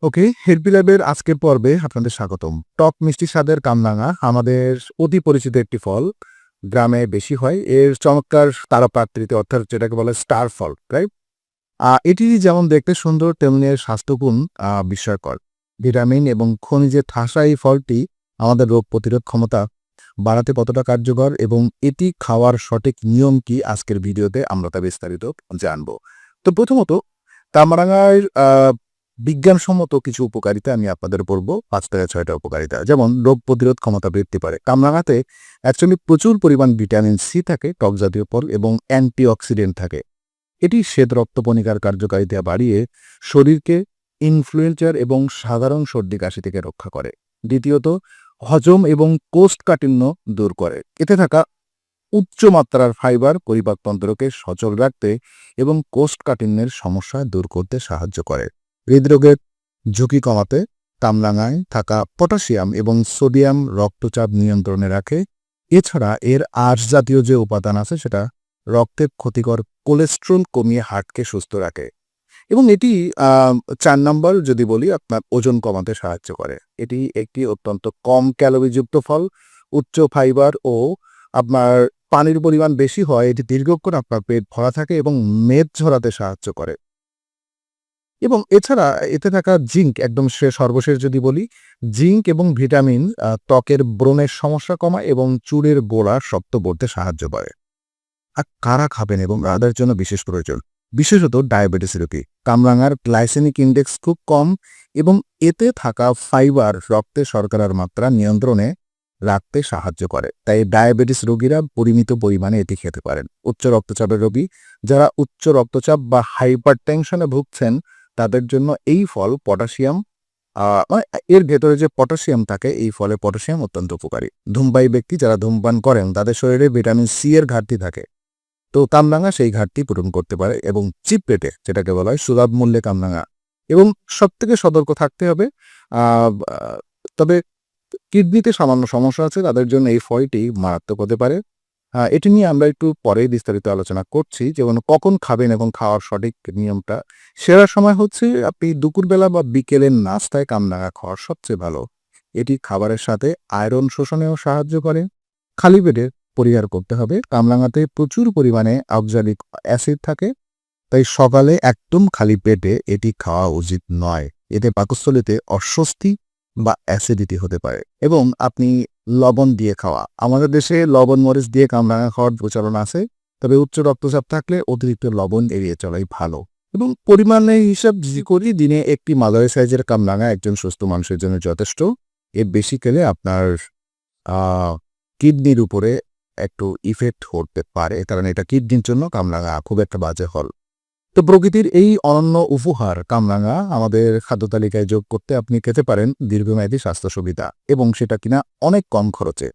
ওকে, হেলপি ল্যাবের আজকের পর্বে আপনাদের স্বাগতম। টক মিষ্টি স্বাদের কামরাঙা আমাদের অতি পরিচিত একটি ফল, গ্রামে বেশি হয়। এর চমৎকার তারকাকৃতি অর্থাৎ যেটাকে বলে স্টার ফল, রাইট? এটি যেমন দেখতে সুন্দর তেমনি এর স্বাস্থ্যগুণ বিস্ময়কর। ভিটামিন এবং খনিজে ঠাসা এই ফলটি আমাদের রোগ প্রতিরোধ ক্ষমতা বাড়াতে কতটা কার্যকর এবং এটি খাওয়ার সঠিক নিয়ম কি আজকের ভিডিওতে আমরা তা বিস্তারিত জানবো। তো প্রথমত কামরাঙার বিজ্ঞানসম্মত কিছু উপকারিতা আমি আপনাদের বলবো, ৫ থেকে ৬টা উপকারিতা। যেমন রোগ প্রতিরোধ ক্ষমতা বৃদ্ধি পারে। কামরাঙাতে অ্যাকচুয়ালি প্রচুর পরিমাণ ভিটামিন সি থাকে, টক জাতীয় ফল, এবং অ্যান্টিঅক্সিডেন্ট থাকে। এটি শ্বেত রক্তকণিকার কার্যকারিতা বাড়িয়ে শরীরকে ইনফ্লুয়েঞ্জার এবং সাধারণ সর্দি কাশি থেকে রক্ষা করে। দ্বিতীয়ত, হজম এবং কোষ্ঠকাঠিন্য দূর করে। এতে থাকা উচ্চ মাত্রার ফাইবার পরিপাকতন্ত্রকে সচল রাখতে এবং কোষ্ঠকাঠিন্যের সমস্যা দূর করতে সাহায্য করে। হৃদরোগের ঝুঁকি কমাতে কামরাঙায় থাকা পটাশিয়াম এবং সোডিয়াম রক্তচাপ নিয়ন্ত্রণে রাখে। এছাড়া এর আঁশ জাতীয় যে উপাদান আছে সেটা রক্তের ক্ষতিকর কোলেস্ট্রল কমিয়ে হার্টকে সুস্থ রাখে। এবং এটি ৪ নম্বর যদি বলি, আপনার ওজন কমাতে সাহায্য করে। এটি একটি অত্যন্ত কম ক্যালোরিযুক্ত ফল, উচ্চ ফাইবার ও আপনার পানির পরিমাণ বেশি হয়। এটি দীর্ঘক্ষণ আপনার পেট ভরা থাকে এবং মেদ ঝরাতে সাহায্য করে। এবং এছাড়া এতে থাকা জিঙ্ক, একদম সর্বশেষ যদি বলি, জিঙ্ক এবং ভিটামিন ত্বকের ব্রণের সমস্যা কমায় এবং চুলের গোড়া শক্ত করতে সাহায্য করে। আর কারা খাবেন এবং তাদের জন্য বিশেষ প্রয়োজন, বিশেষত ডায়াবেটিস রোগী। কামরাঙার গ্লাইসেমিক ইন্ডেক্স খুব কম এবং এতে থাকা ফাইবার রক্তে শর্করার মাত্রা নিয়ন্ত্রণে রাখতে সাহায্য করে। তাই ডায়াবেটিস রোগীরা পরিমিত পরিমাণে এটি খেতে পারেন। উচ্চ রক্তচাপের রোগী, যারা উচ্চ রক্তচাপ বা হাইপার টেনশনে ভুগছেন, তাদের জন্য এই ফল পটাশিয়াম মানে এর ভেতরে যে পটাশিয়াম থাকে, এই ফলে পটাশিয়াম অত্যন্ত উপকারী। ধূমপায়ী ব্যক্তি যারা ধূমপান করেন তাদের শরীরে ভিটামিন সি এর ঘাটতি থাকে, তো কামরাঙা সেই ঘাটতি পূরণ করতে পারে। এবং চিপ রেটে, যেটাকে বলা হয় সুলভ মূল্যে কামরাঙা। এবং সবথেকে সতর্ক থাকতে হবে, তবে কিডনিতে সামান্য সমস্যা আছে তাদের জন্য এই ফলটি মারাত্মক হতে পারে। এটি নিয়ে আমরা একটু পরেই বিস্তারিত আলোচনা করছি, যেমন কখন খাবেন এবং খাওয়ার সঠিক নিয়মটা। সেরা সময় হচ্ছে আপনি দুপুরবেলা বা বিকেলের নাস্তায় কামরাঙা খাওয়ার সবচেয়ে ভালো। এটি খাবারের সাথে আয়রন শোষণেও সাহায্য করে। খালি পেটে পরিহার করতে হবে। কামরাঙাতে প্রচুর পরিমাণে অক্সালিক অ্যাসিড থাকে, তাই সকালে একদম খালি পেটে এটি খাওয়া উচিত নয়। এতে পাকস্থলীতে অস্বস্তি বা অ্যাসিডিটি হতে পারে। এবং আপনি লবণ দিয়ে খাওয়া, আমাদের দেশে লবণ মরিচ দিয়ে কামরাঙা খাওয়ার প্রচলন আছে, তবে উচ্চ রক্তচাপ থাকলে অতিরিক্ত লবণ এড়িয়ে চলাই ভালো। এবং পরিমাণের হিসাব যদি করি, দিনে একটি মাঝারি সাইজের কামরাঙা একজন সুস্থ মানুষের জন্য যথেষ্ট। এর বেশি খেলে আপনার কিডনির উপরে একটু ইফেক্ট করতে পারে, কারণ এটা কিডনির জন্য কামরাঙা খুব একটা বাজে ফল। তো প্রকৃতির এই অনন্য উপহার কামরাঙা আমাদের খাদ্য তালিকায় যোগ করতে আপনি খেতে পারেন দীর্ঘমেয়াদী স্বাস্থ্য সুবিধা, এবং সেটা কিনা অনেক কম খরচে।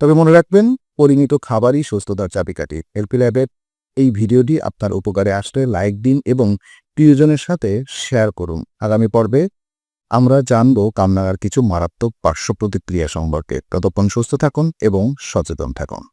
তবে মনে রাখবেন, পরিমিত খাবারই সুস্থতার চাবিকাঠি। হেলপি ল্যাবের এই ভিডিওটি আপনার উপকারে আসলে লাইক দিন এবং প্রিয়জনের সাথে শেয়ার করুন। আগামী পর্বে আমরা জানব কামরাঙার কিছু মারাত্মক পার্শ্ব প্রতিক্রিয়া সম্পর্কে। ততক্ষণ সুস্থ থাকুন এবং সচেতন থাকুন।